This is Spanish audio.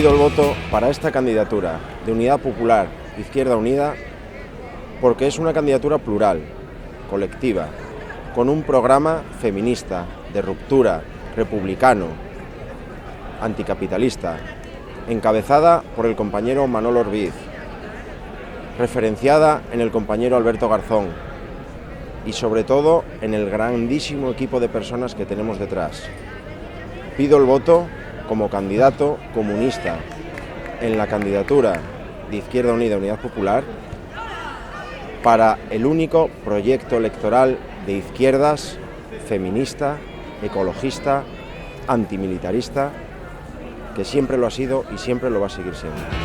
Pido el voto para esta candidatura de Unidad Popular Izquierda Unida porque es una candidatura plural, colectiva, con un programa feminista, de ruptura, republicano, anticapitalista, encabezada por el compañero Manolo Orbiz, referenciada en el compañero Alberto Garzón y sobre todo en el grandísimo equipo de personas que tenemos detrás. Pido el voto como candidato comunista en la candidatura de Izquierda Unida Unidad Popular para el único proyecto electoral de izquierdas, feminista, ecologista, antimilitarista, que siempre lo ha sido y siempre lo va a seguir siendo.